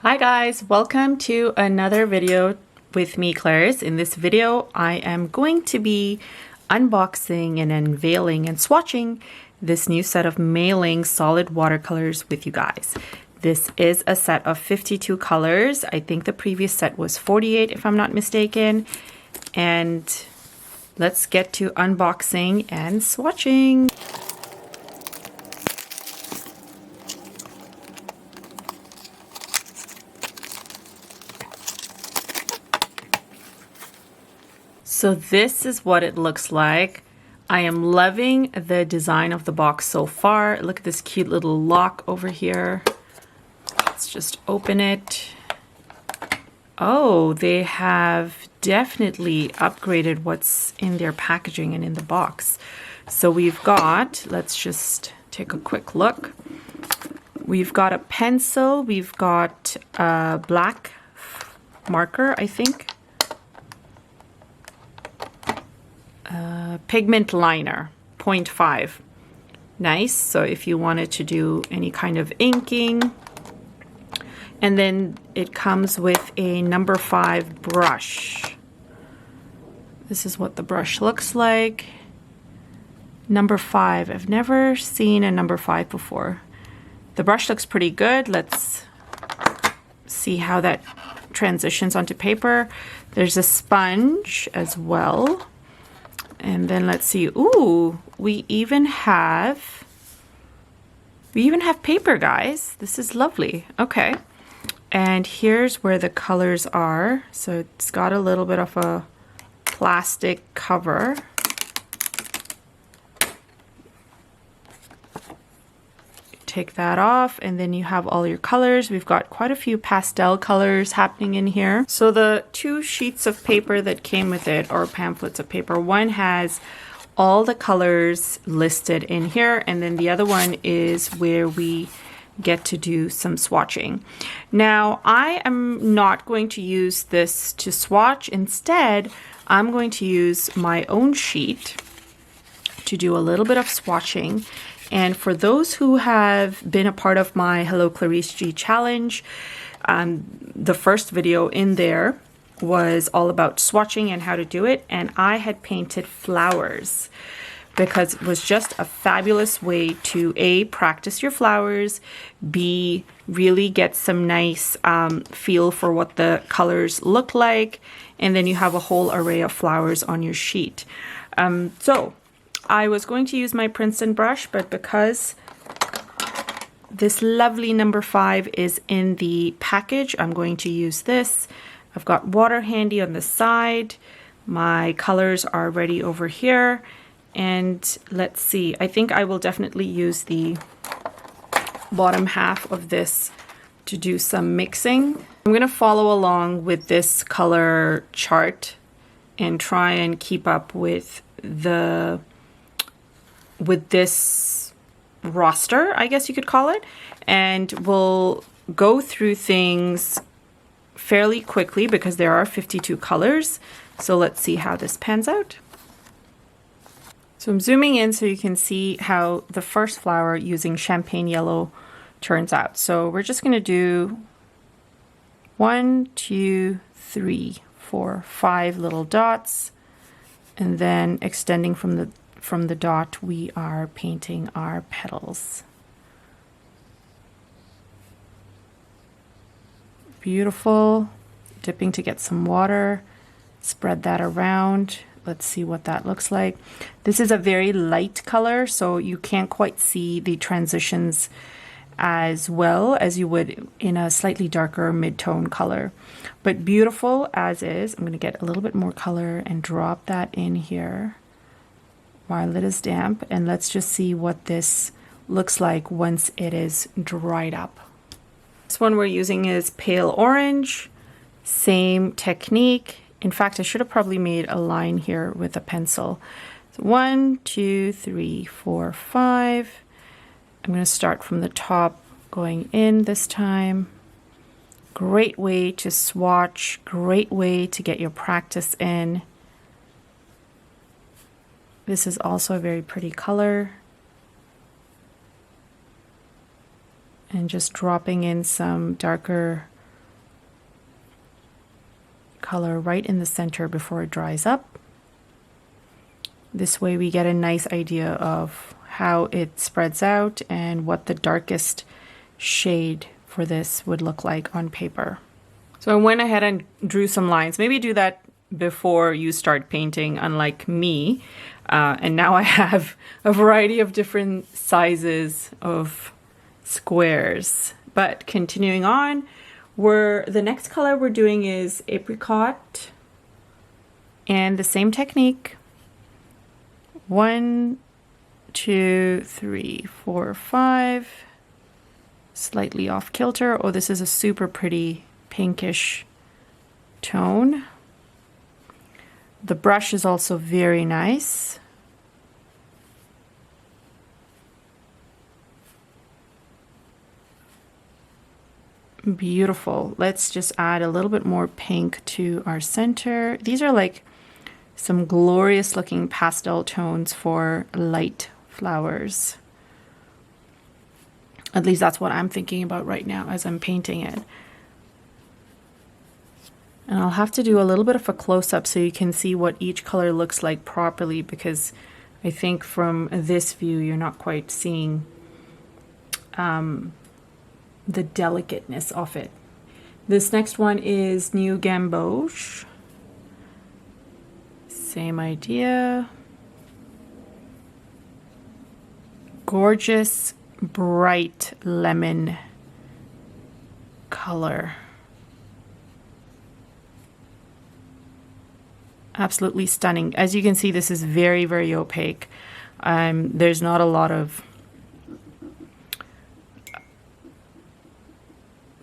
Hi guys, welcome to another video with me, Claire's. In this video, I am going to be unboxing and unveiling and swatching this new set of MeiLaing solid watercolors with you guys. This is a set of 52 colors. I think the previous set was 48 if I'm not mistaken. And let's get to unboxing and swatching. So this is what it looks like. I am loving the design of the box so far. Look at this cute little lock over here. Let's just open it. Oh, they have definitely upgraded what's in their packaging and in the box. So we've got, let's just take a quick look. We've got a pencil. We've got a black marker, I think. Pigment liner, 0.5. Nice. So if you wanted to do any kind of inking. And then it comes with a number 5 brush. This is what the brush looks like. Number 5. I've never seen a number 5 before. The brush looks pretty good. Let's see how that transitions onto paper. There's a sponge as well. And then let's see. Ooh, we even have paper, guys. This is lovely. Okay. And here's where the colors are. So it's got a little bit of a plastic cover. Take that off, and then you have all your colors. We've got quite a few pastel colors happening in here. So the 2 sheets of paper that came with it, or pamphlets of paper, one has all the colors listed in here, and then the other one is where we get to do some swatching. Now, I am not going to use this to swatch. Instead, I'm going to use my own sheet to do a little bit of swatching. And for those who have been a part of my Hello Clarice G challenge, the first video in there was all about swatching and how to do it. And I had painted flowers because it was just a fabulous way to A, practice your flowers, B, really get some nice feel for what the colors look like. And then you have a whole array of flowers on your sheet. So I was going to use my Princeton brush, but because this lovely number 5 is in the package, I'm going to use this. I've got water handy on the side. My colors are ready over here. And let's see, I think I will definitely use the bottom half of this to do some mixing. I'm going to follow along with this color chart and try and keep up with this roster, I guess you could call it, and we'll go through things fairly quickly because there are 52 colors. So let's see how this pans out. So I'm zooming in so you can see how the first flower using champagne yellow turns out. So we're just going to do 1, 2, 3, 4, 5 little dots, and then extending from the dot, we are painting our petals. Beautiful. Dipping to get some water. Spread that around. Let's see what that looks like. This is a very light color, so you can't quite see the transitions as well as you would in a slightly darker mid-tone color. But beautiful as is. I'm going to get a little bit more color and drop that in here while it is damp, and let's just see what this looks like once it is dried up. This one we're using is pale orange, same technique. In fact, I should have probably made a line here with a pencil. So 1, 2, 3, 4, 5. I'm going to start from the top going in this time. Great way to swatch, great way to get your practice in. This is also a very pretty color. And just dropping in some darker color right in the center before it dries up. This way we get a nice idea of how it spreads out and what the darkest shade for this would look like on paper. So I went ahead and drew some lines. Maybe do that before you start painting, unlike me. And now I have a variety of different sizes of squares. But continuing on, the next color we're doing is apricot. And the same technique. 1, 2, 3, 4, 5. Slightly off kilter. Oh, this is a super pretty pinkish tone. The brush is also very nice. Beautiful. Let's just add a little bit more pink to our center. These are like some glorious looking pastel tones for light flowers. At least that's what I'm thinking about right now as I'm painting it. And I'll have to do a little bit of a close-up so you can see what each color looks like properly, because I think from this view you're not quite seeing the delicateness of it. This next one is New Gamboge. Same idea. Gorgeous, bright lemon color. Absolutely stunning. As you can see, this is very, very opaque. There's not a lot of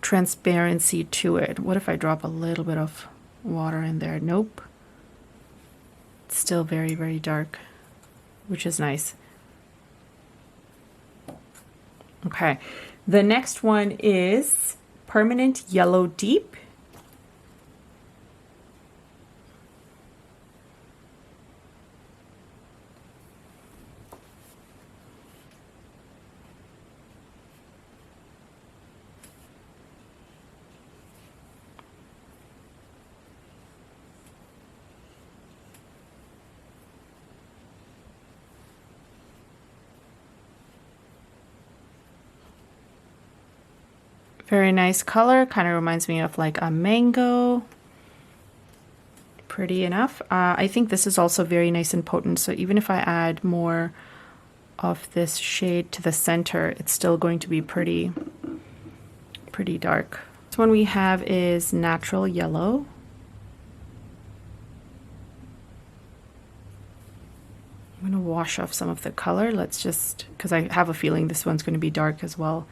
transparency to it. What if I drop a little bit of water in there? Nope. It's still very, very dark, which is nice. Okay. The next one is Permanent Yellow Deep. Very nice color, kind of reminds me of like a mango. Pretty enough. I think this is also very nice and potent, so even if I add more of this shade to the center, it's still going to be pretty dark. This one we have is Natural Yellow. I'm going to wash off some of the color. Let's just, because I have a feeling this one's going to be dark as well.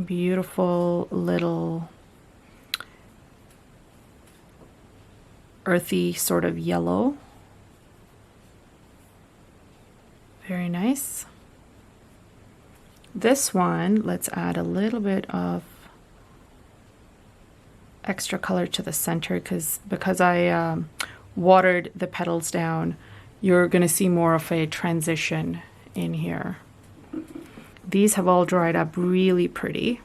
Beautiful little earthy sort of yellow. Very nice. This one, let's add a little bit of extra color to the center because I watered the petals down. You're going to see more of a transition in here. These have all dried up really pretty.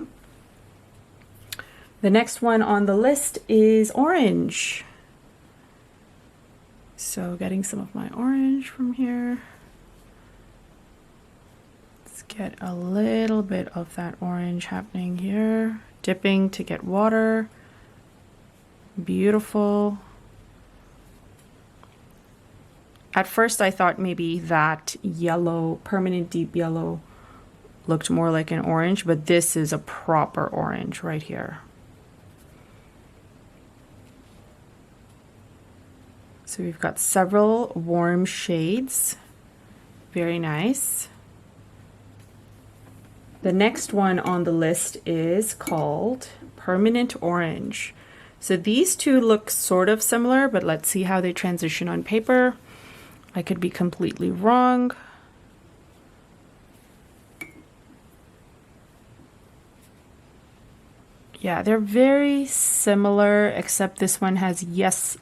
The next one on the list is orange. So getting some of my orange from here. Let's get a little bit of that orange happening here. Dipping to get water. Beautiful. At first I thought maybe that yellow, permanent deep yellow, looked more like an orange, but this is a proper orange right here. So we've got several warm shades. Very nice. The next one on the list is called Permanent Orange. So these two look sort of similar, but let's see how they transition on paper. I could be completely wrong. Yeah, they're very similar, except this one has less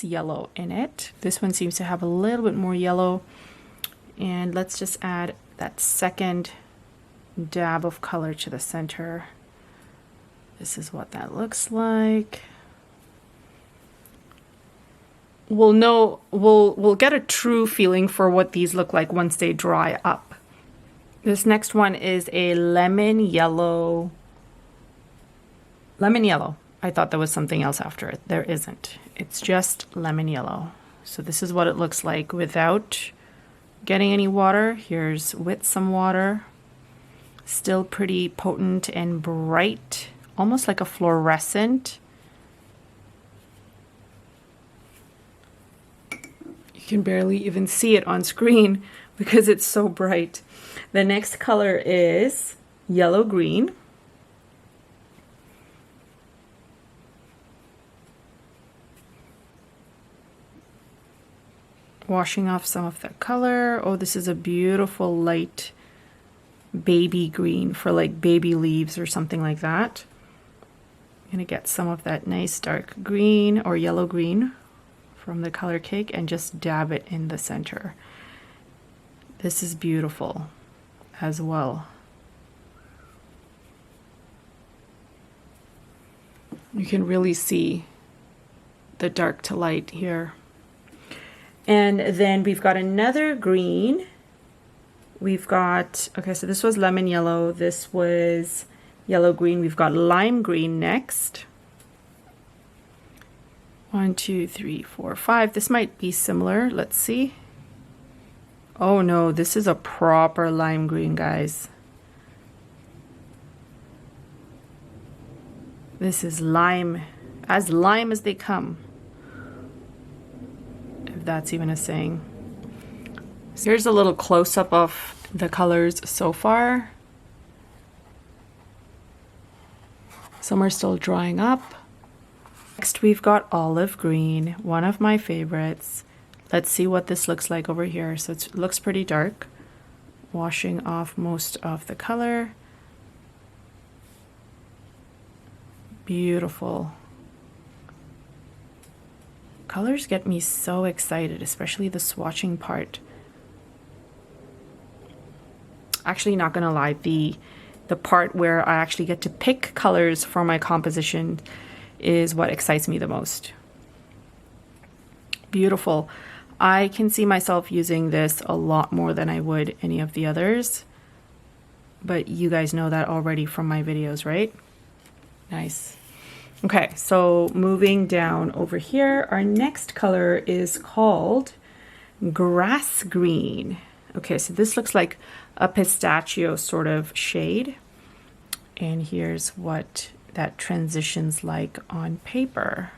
yellow in it. This one seems to have a little bit more yellow. And let's just add that second dab of color to the center. This is what that looks like. We'll get a true feeling for what these look like once they dry up. This next one is a lemon yellow. Lemon yellow. I thought there was something else after it. There isn't. It's just lemon yellow. So this is what it looks like without getting any water. Here's with some water. Still pretty potent and bright, almost like a fluorescent. You can barely even see it on screen because it's so bright. The next color is yellow green. Washing off some of the color. Oh, this is a beautiful light baby green for like baby leaves or something like that. I'm gonna get some of that nice dark green or yellow green from the color cake and just dab it in the center. This is beautiful as well. You can really see the dark to light here. And then we've got another green. We've got, okay, so this was lemon yellow. This was yellow green. We've got lime green next. 1, 2, 3, 4, 5. This might be similar. Let's see. Oh no, this is a proper lime green, guys. This is lime as they come. If that's even a saying. So here's a little close-up of the colors so far. Some are still drying up. Next we've got olive green, one of my favorites. Let's see what this looks like over here. So it looks pretty dark. Washing off most of the color. Beautiful. Colors get me so excited, especially the swatching part. Actually, not gonna lie, the part where I actually get to pick colors for my composition is what excites me the most. Beautiful. I can see myself using this a lot more than I would any of the others, but you guys know that already from my videos, right? Nice. Okay, so moving down over here, our next color is called grass green. Okay, so this looks like a pistachio sort of shade. And here's what that transitions like on paper.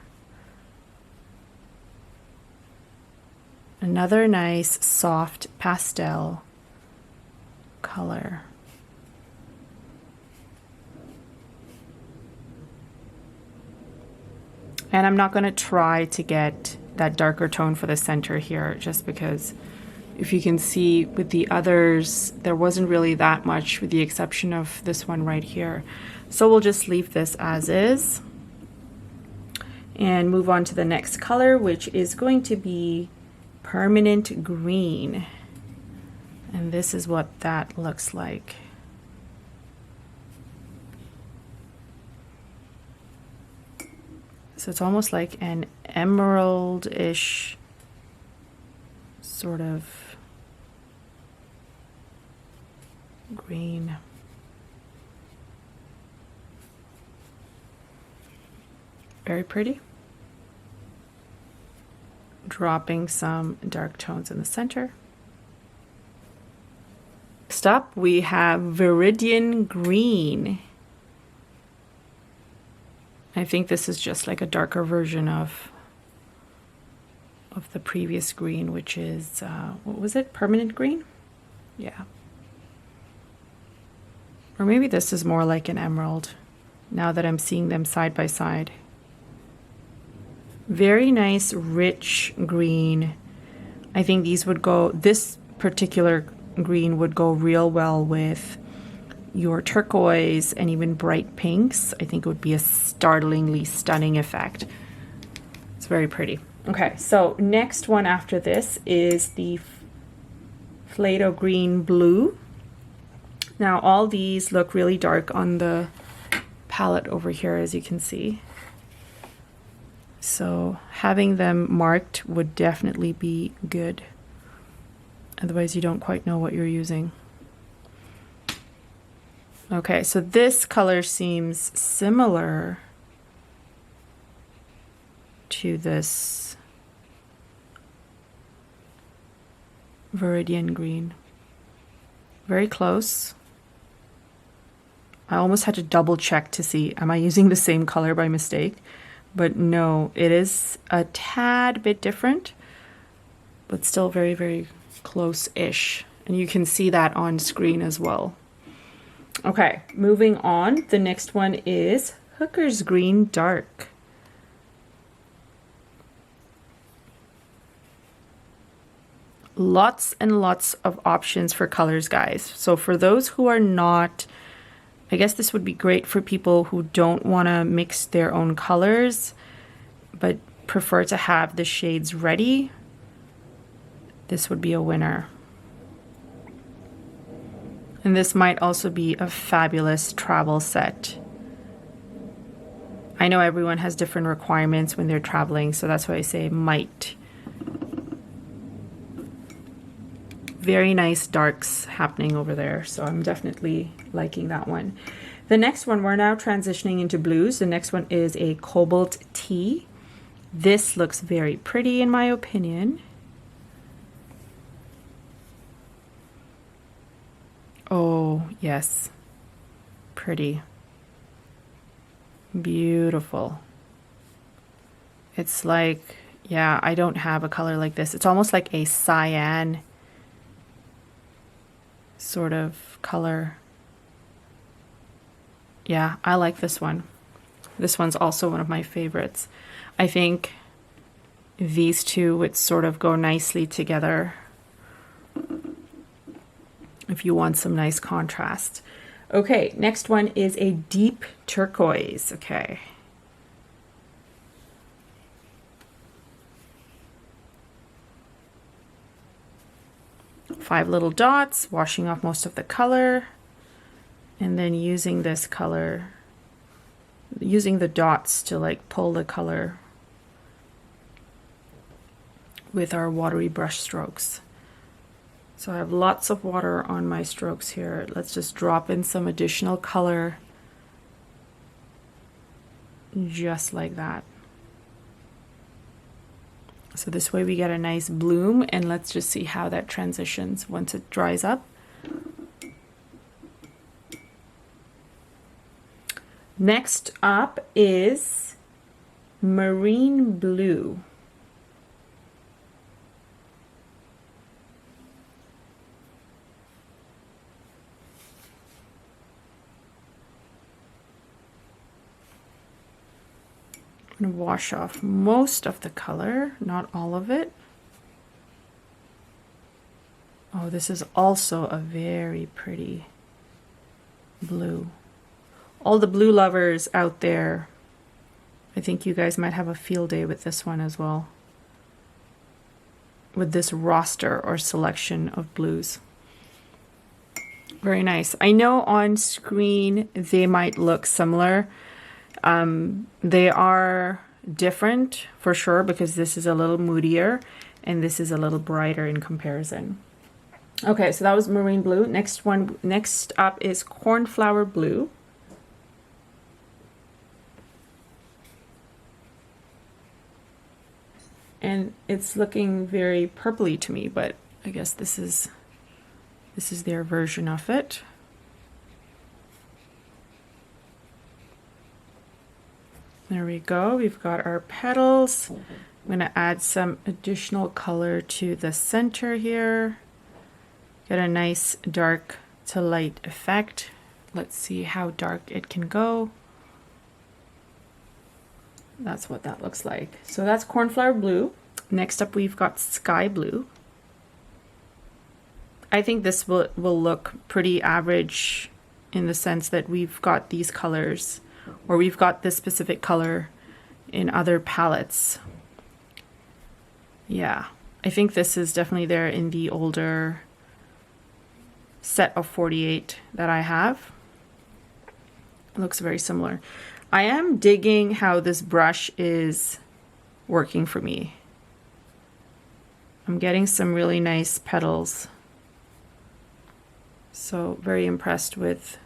Another nice soft pastel color. And I'm not going to try to get that darker tone for the center here, just because if you can see with the others, there wasn't really that much with the exception of this one right here. So we'll just leave this as is and move on to the next color, which is going to be permanent green. And this is what that looks like. So it's almost like an emerald-ish sort of green. Very pretty. Dropping some dark tones in the center. Next up, we have Viridian Green. I think this is just like a darker version of the previous green, which is, what was it? Permanent green? Yeah. Or maybe this is more like an emerald, now that I'm seeing them side by side. Very nice, rich green. I think these would go, this particular green would go real well with your turquoise and even bright pinks. I think it would be a startlingly stunning effect. It's very pretty. Okay, so next one after this is the Play-Doh Green Blue. Now all these look really dark on the palette over here, as you can see. So having them marked would definitely be good. Otherwise you don't quite know what you're using. Okay, so this color seems similar to this Viridian green. Very close. I almost had to double check to see, am I using the same color by mistake? But no, it is a tad bit different, but still very, very close-ish. And you can see that on screen as well. Okay, moving on. The next one is Hooker's Green Dark. Lots and lots of options for colors, guys. So for those who are not, I guess this would be great for people who don't want to mix their own colors, but prefer to have the shades ready. This would be a winner. And this might also be a fabulous travel set. I know everyone has different requirements when they're traveling, so that's why I say might. Very nice darks happening over there, so I'm definitely liking that one. The next one, we're now transitioning into blues. The next one is a Cobalt Tea. This looks very pretty in my opinion. Oh, yes. Pretty. Beautiful. It's like, yeah, I don't have a color like this. It's almost like a cyan sort of color. Yeah, I like this one. This one's also one of my favorites. I think these two would sort of go nicely together if you want some nice contrast. Okay, next one is a deep turquoise. Okay. Five little dots, washing off most of the color, and then using this color, using the dots to like pull the color with our watery brush strokes. So I have lots of water on my strokes here. Let's just drop in some additional color just like that. So this way we get a nice bloom, and let's just see how that transitions once it dries up. Next up is Marine Blue. I'm going to wash off most of the color, not all of it. Oh, this is also a very pretty blue. All the blue lovers out there, I think you guys might have a field day with this one as well. With this roster or selection of blues. Very nice. I know on screen they might look similar. They are different for sure, because this is a little moodier and this is a little brighter in comparison. Okay, so that was Marine Blue. Next up is Cornflower Blue. And it's looking very purpley to me, but I guess this is their version of it. There we go. We've got our petals. I'm going to add some additional color to the center here. Get a nice dark to light effect. Let's see how dark it can go. That's what that looks like. So that's Cornflower Blue. Next up we've got Sky Blue. I think this will look pretty average in the sense that we've got these colors, or we've got this specific color in other palettes. Yeah, I think this is definitely there in the older set of 48 that I have. It looks very similar. I am digging how this brush is working for me. I'm getting some really nice petals. So very impressed with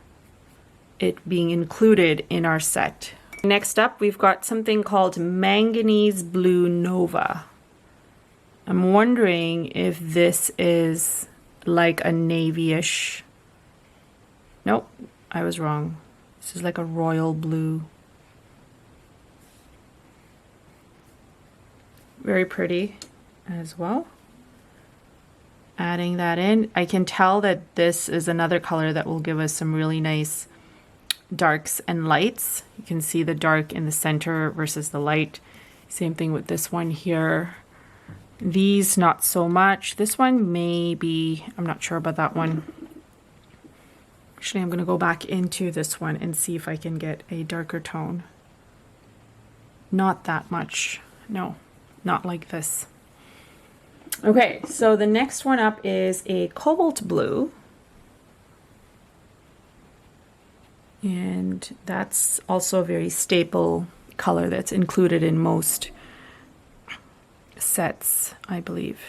it being included in our set. Next up, we've got something called Manganese Blue Nova. I'm wondering if this is like a navy-ish. Nope, I was wrong. This is like a royal blue. Very pretty as well. Adding that in, I can tell that this is another color that will give us some really nice darks and lights. You can see the dark in the center versus the light. Same thing with this one here. These not so much. This one maybe, I'm not sure about that one. Actually, I'm going to go back into this one and see if I can get a darker tone. Not that much. No, not like this. Okay, so the next one up is a cobalt blue. And that's also a very staple color that's included in most sets, I believe.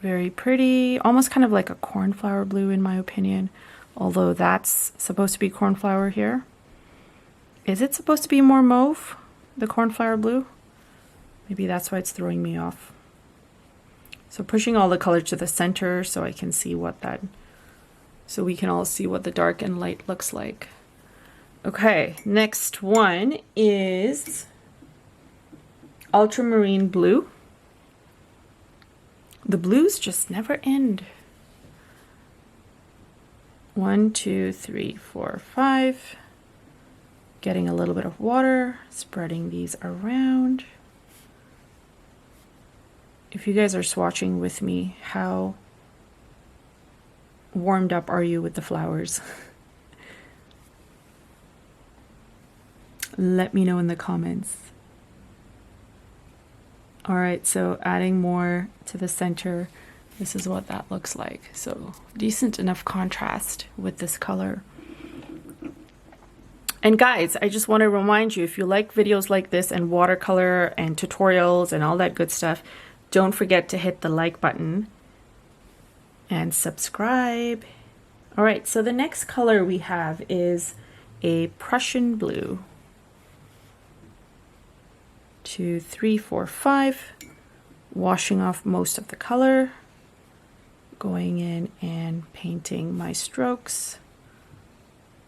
Very pretty, almost kind of like a cornflower blue in my opinion, although that's supposed to be cornflower here. Is it supposed to be more mauve, the cornflower blue? Maybe that's why it's throwing me off. So pushing all the color to the center so I can see what that, so we can all see what the dark and light looks like. Okay, next one is Ultramarine Blue. The blues just never end. 1, 2, 3, 4, 5. Getting a little bit of water, spreading these around. If you guys are swatching with me, how warmed up are you with the flowers? Let me know in the comments. All right, so adding more to the center, this is what that looks like. So decent enough contrast with this color. And guys, I just want to remind you, if you like videos like this and watercolor and tutorials and all that good stuff, don't forget to hit the like button and subscribe. All right, so the next color we have is a Prussian blue. 2, 3, 4, 5. Washing off most of the color. Going in and painting my strokes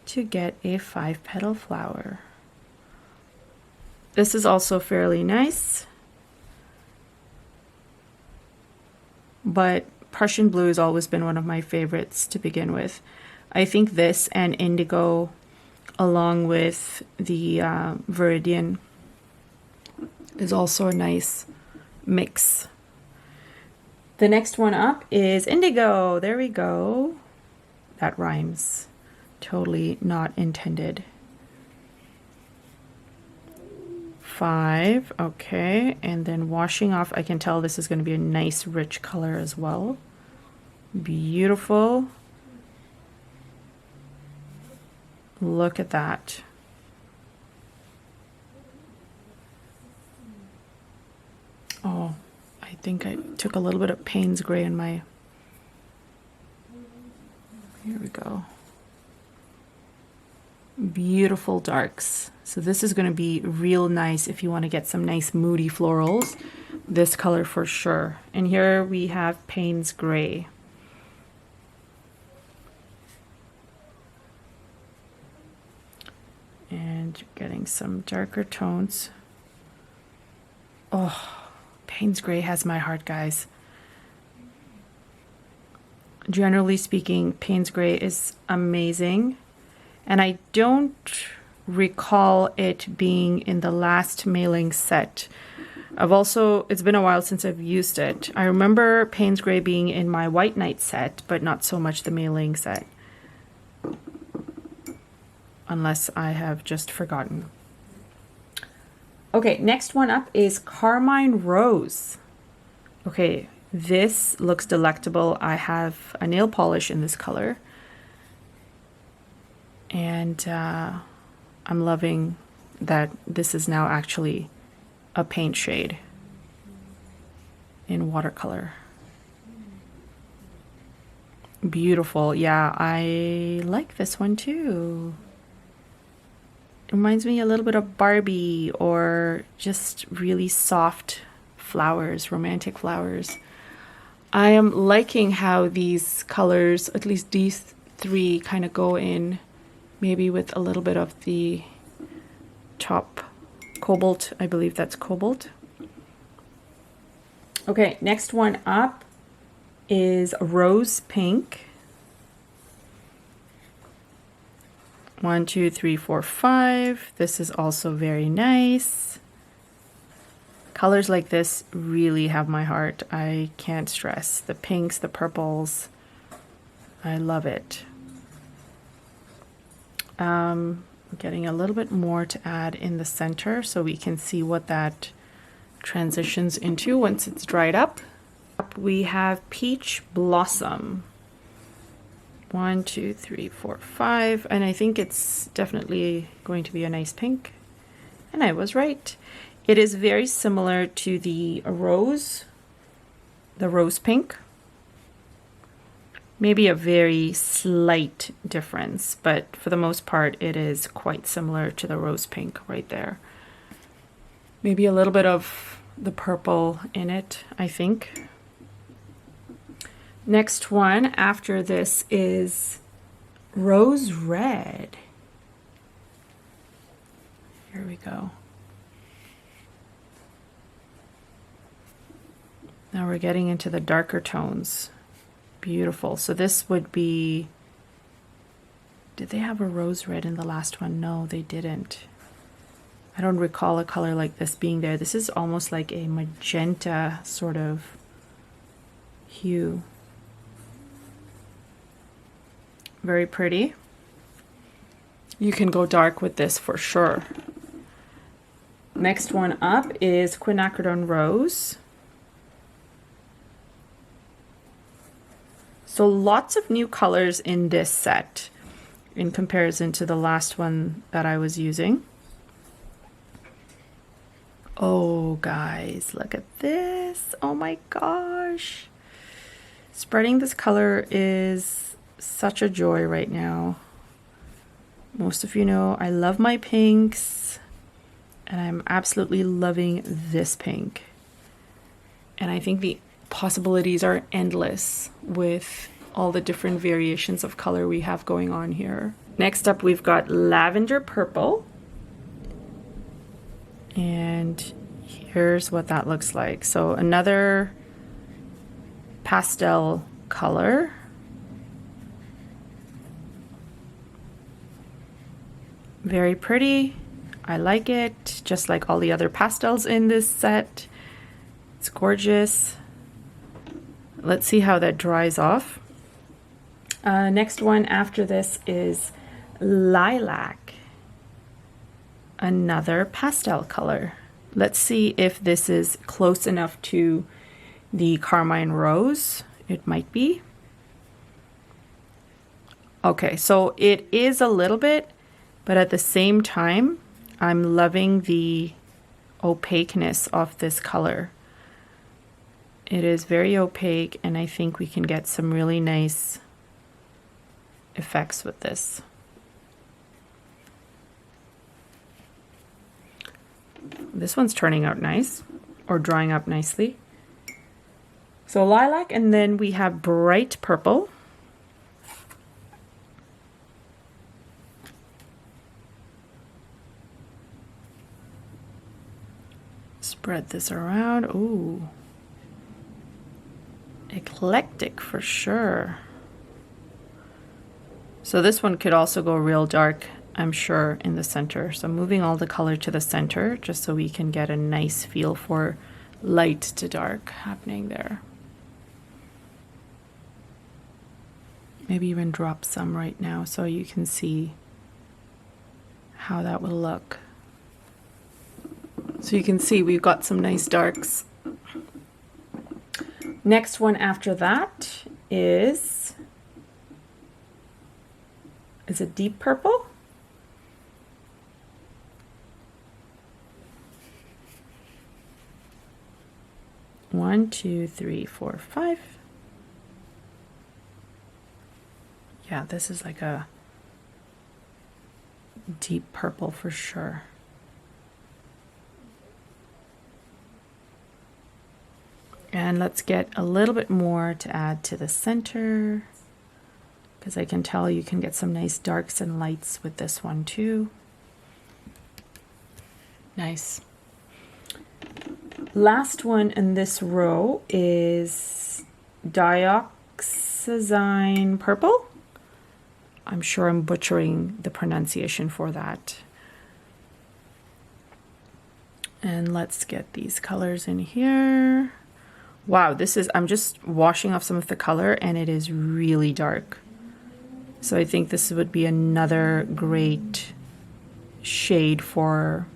to get a 5-petal flower. This is also fairly nice, but Prussian blue has always been one of my favorites to begin with. I think this and indigo, along with the Viridian, is also a nice mix. The next one up is indigo. There we go. That rhymes. Totally not intended. 5, okay, and then washing off, I can tell this is going to be a nice rich color as well. Beautiful. Look at that. Oh, I think I took a little bit of Payne's gray in my, here we go. Beautiful darks. So this is going to be real nice if you want to get some nice moody florals. This color for sure. And here we have Payne's gray. And getting some darker tones. Oh, Payne's gray has my heart, guys. Generally speaking, Payne's gray is amazing. And I don't recall it being in the last MeiLaing set. It's been a while since I've used it. I remember Payne's gray being in my White Night set, but not so much the MeiLaing set. Unless I have just forgotten. Okay, next one up is Carmine Rose. Okay, this looks delectable. I have a nail polish in this color. And I'm loving that this is now actually a paint shade in watercolor. Beautiful. Yeah, I like this one too. It reminds me a little bit of Barbie, or just really soft flowers, romantic flowers. I am liking how these colors, at least these three, kind of go in maybe with a little bit of the top cobalt. I believe that's cobalt. Okay, next one up is rose pink. 1, 2, 3, 4, 5. This is also very nice. Colors like this really have my heart. I can't stress. The pinks, the purples. I love it. Getting a little bit more to add in the center so we can see what that transitions into once it's dried up. We have Peach Blossom. 1, 2, 3, 4, 5, and I think it's definitely going to be a nice pink. And I was right. It is very similar to the rose pink. Maybe a very slight difference, but for the most part, it is quite similar to the rose pink right there. Maybe a little bit of the purple in it, I think. Next one after this is Rose Red. Here we go. Now we're getting into the darker tones. Beautiful. So this would be, did they have a rose red in the last one? No, they didn't. I don't recall a color like this being there. This is almost like a magenta sort of hue. Very pretty. You can go dark with this for sure. Next one up is Quinacridone Rose. So lots of new colors in this set in comparison to the last one that I was using. Oh guys, look at this. Oh my gosh. Spreading this color is such a joy right now. Most of you know I love my pinks, and I'm absolutely loving this pink. And I think the possibilities are endless with all the different variations of color we have going on here. Next up, we've got Lavender Purple. And here's what that looks like. So another pastel color. Very pretty. I like it, just like all the other pastels in this set. It's gorgeous. Let's see how that dries off. Next one after this is Lilac. Another pastel color. Let's see if this is close enough to the Carmine Rose. It might be. Okay, so it is a little bit, but at the same time, I'm loving the opaqueness of this color. It is very opaque, and I think we can get some really nice effects with this. This one's turning out nice, or drying up nicely. So lilac, and then we have bright purple. Spread this around. Ooh. Eclectic for sure. So this one could also go real dark, I'm sure, in the center. So moving all the color to the center just so we can get a nice feel for light to dark happening there. Maybe even drop some right now so you can see how that will look. So you can see we've got some nice darks. Next one after that is is a deep purple. One, two, three, four, five. Yeah, this is like a deep purple for sure. And let's get a little bit more to add to the center, because I can tell you can get some nice darks and lights with this one too. Nice. Last one in this row is dioxazine purple. I'm sure I'm butchering the pronunciation for that. And let's get these colors in here. Wow, this is, I'm just washing off some of the color and it is really dark. So I think this would be another great shade for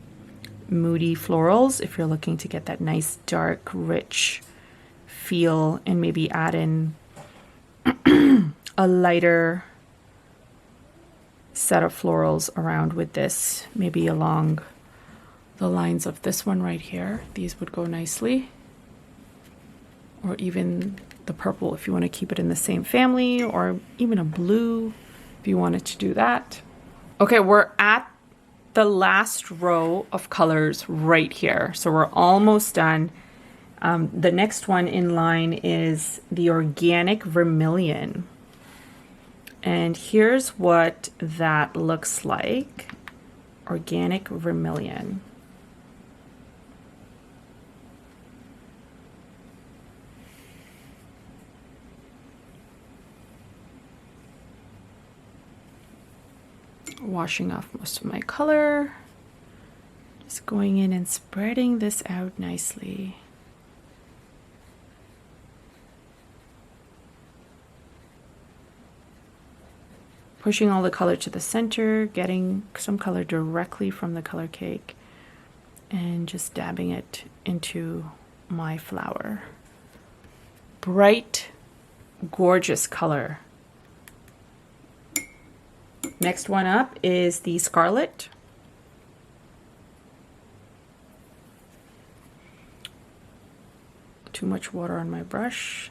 moody florals if you're looking to get that nice dark rich feel, and maybe add in a lighter set of florals around with this, maybe along the lines of this one right here. These would go nicely, or even the purple if you want to keep it in the same family, or even a blue if you wanted to do that. Okay, we're at the last row of colors right here, so we're almost done. The next one in line is the organic vermilion, and here's what that looks like. Organic vermilion. Washing off most of my color, just going in and spreading this out nicely. Pushing all the color to the center, getting some color directly from the color cake, and just dabbing it into my flower. Bright, gorgeous color. Next one up is the scarlet. Too much water on my brush.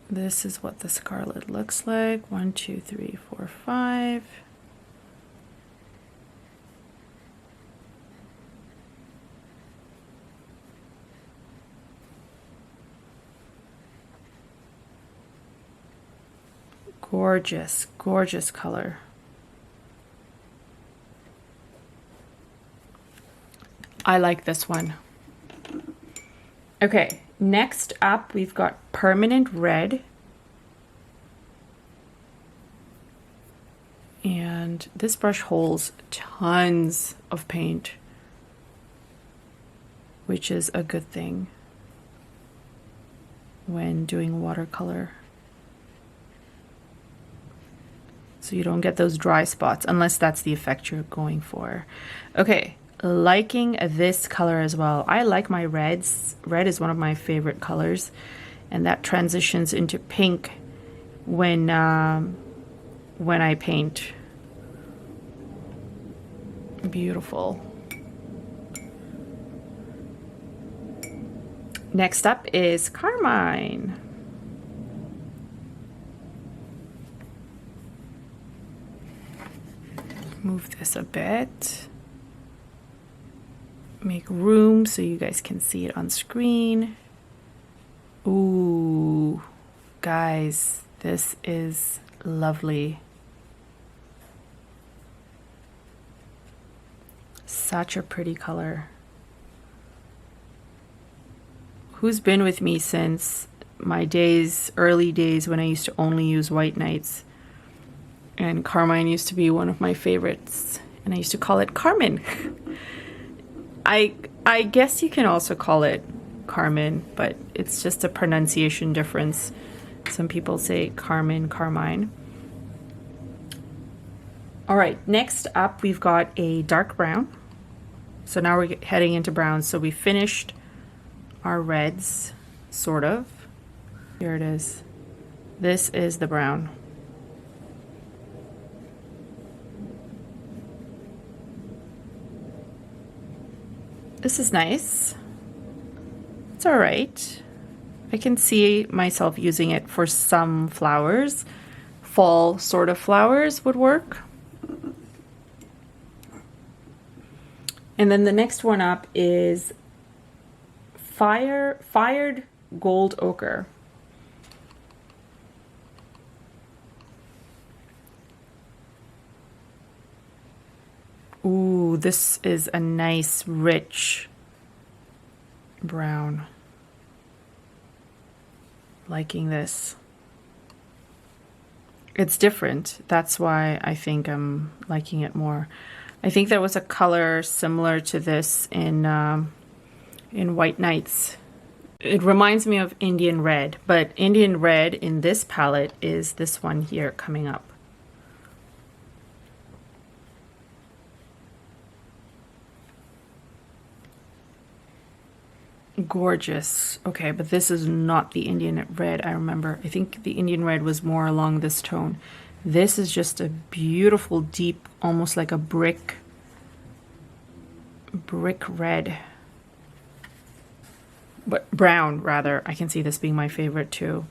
This is what the scarlet looks like. 1, 2, 3, 4, 5. Gorgeous, gorgeous color. I like this one. Okay, next up we've got permanent red. And this brush holds tons of paint, which is a good thing when doing watercolor. So you don't get those dry spots, unless that's the effect you're going for. Okay, liking this color as well. I like my reds. Red is one of my favorite colors, and that transitions into pink when I paint. Beautiful. Next up is carmine. Move this a bit. Make room so you guys can see it on screen. Ooh, guys, this is lovely. Such a pretty color. Who's been with me since my days, early days when I used to only use white nights? And carmine used to be one of my favorites, and I used to call it Carmen. I guess you can also call it Carmen, but it's just a pronunciation difference. Some people say Carmen, carmine. All right, next up we've got a dark brown. So now we're heading into browns. So we finished our reds, sort of. Here it is. This is the brown. This is nice. It's all right. I can see myself using it for some flowers. Fall sort of flowers would work. And then the next one up is Fired Gold Ochre. Ooh, this is a nice, rich brown. Liking this. It's different. That's why I think I'm liking it more. I think there was a color similar to this in White Nights. It reminds me of Indian Red, but Indian Red in this palette is this one here coming up. Gorgeous. Okay, but this is not the Indian Red I remember. I think the Indian Red was more along this tone. This is just a beautiful, deep, almost like a brick red. But brown, rather. I can see this being my favorite too.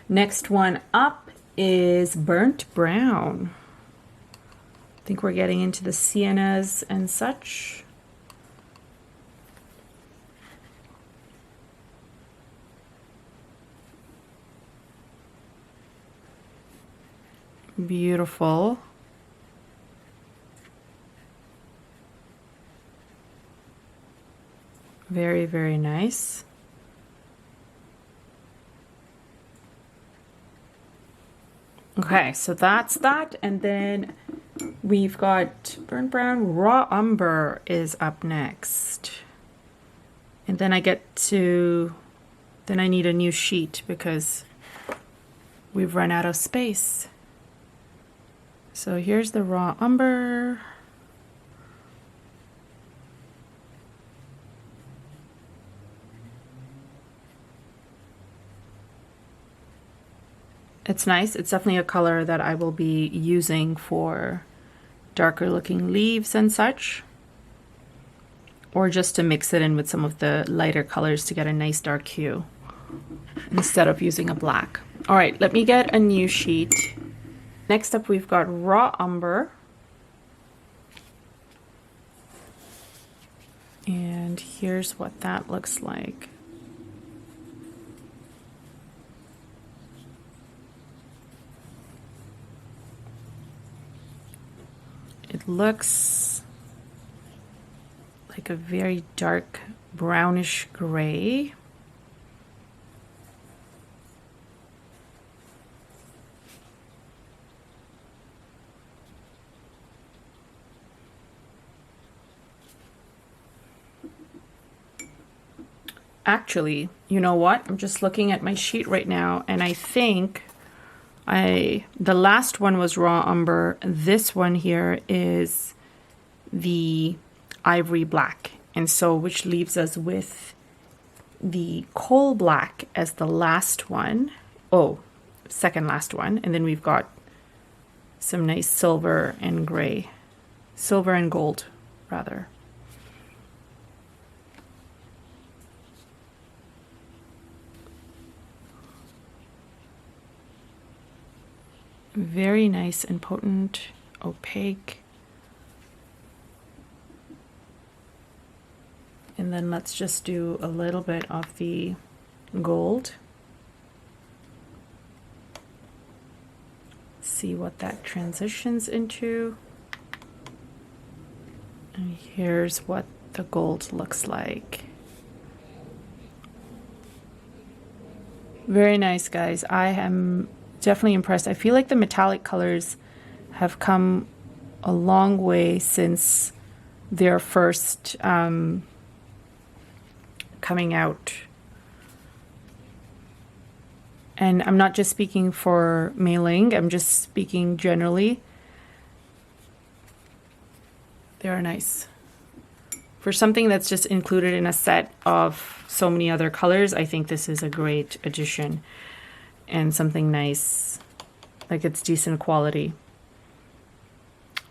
Next one up is Burnt Brown. I think we're getting into the siennas and such. Beautiful. Very, very nice. Okay, so that's that. And then we've got Burnt Brown. Raw Umber is up next. And then I need a new sheet because we've run out of space. So here's the Raw Umber. It's nice. It's definitely a color that I will be using for darker looking leaves and such, or just to mix it in with some of the lighter colors to get a nice dark hue instead of using a black. All right, let me get a new sheet. Next up, we've got Raw Umber. And here's what that looks like. It looks like a very dark brownish gray. Actually, you know what? I'm just looking at my sheet right now, and I think the last one was Raw Umber. This one here is the Ivory Black, and so which leaves us with the Coal Black as the last one. Oh, second last one, and then we've got some nice silver and gray, silver and gold rather. Very nice and potent, opaque. And then let's just do a little bit of the gold. See what that transitions into. And here's what the gold looks like. Very nice, guys. I am definitely impressed. I feel like the metallic colors have come a long way since their first coming out. And I'm not just speaking for MeiLaing, I'm just speaking generally. They are nice. For something that's just included in a set of so many other colors, I think this is a great addition. And something nice, like it's decent quality.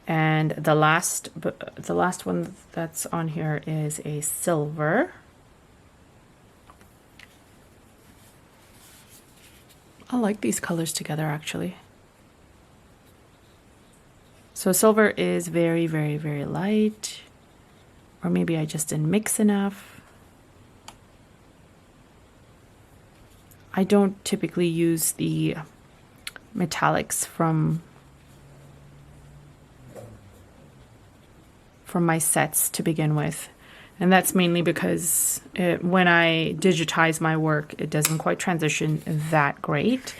And the last one that's on here is a silver. I like these colors together actually. So silver is very, very, very light, or maybe I just didn't mix enough. I don't typically use the metallics from my sets to begin with. And that's mainly because when I digitize my work, it doesn't quite transition that great.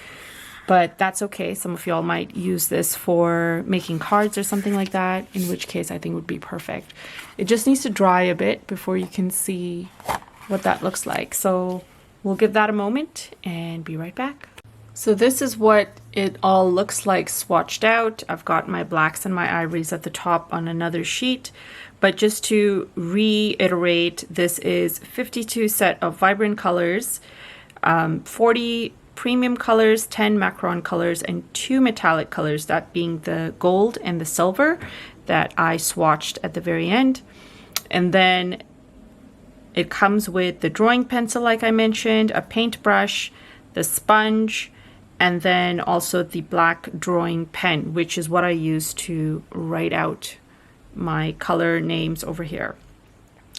But that's okay. Some of y'all might use this for making cards or something like that, in which case I think would be perfect. It just needs to dry a bit before you can see what that looks like. So we'll give that a moment and be right back. So this is what it all looks like swatched out. I've got my blacks and my ivories at the top on another sheet. But just to reiterate, this is 52 set of vibrant colors, 40 premium colors, 10 macron colors, and 2 metallic colors, that being the gold and the silver that I swatched at the very end. And then it comes with the drawing pencil, like I mentioned, a paintbrush, the sponge, and then also the black drawing pen, which is what I use to write out my color names over here.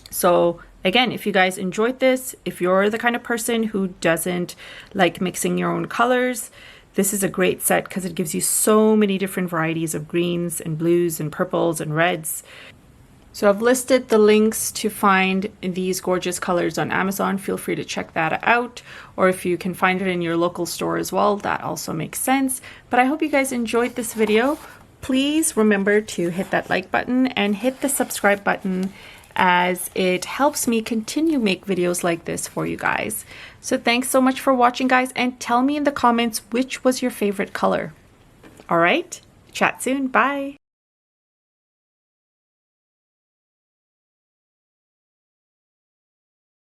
So again, if you guys enjoyed this, if you're the kind of person who doesn't like mixing your own colors, this is a great set because it gives you so many different varieties of greens and blues and purples and reds. So I've listed the links to find these gorgeous colors on Amazon. Feel free to check that out. Or if you can find it in your local store as well, that also makes sense. But I hope you guys enjoyed this video. Please remember to hit that like button and hit the subscribe button, as it helps me continue make videos like this for you guys. So thanks so much for watching, guys, and tell me in the comments which was your favorite color. All right, chat soon. Bye.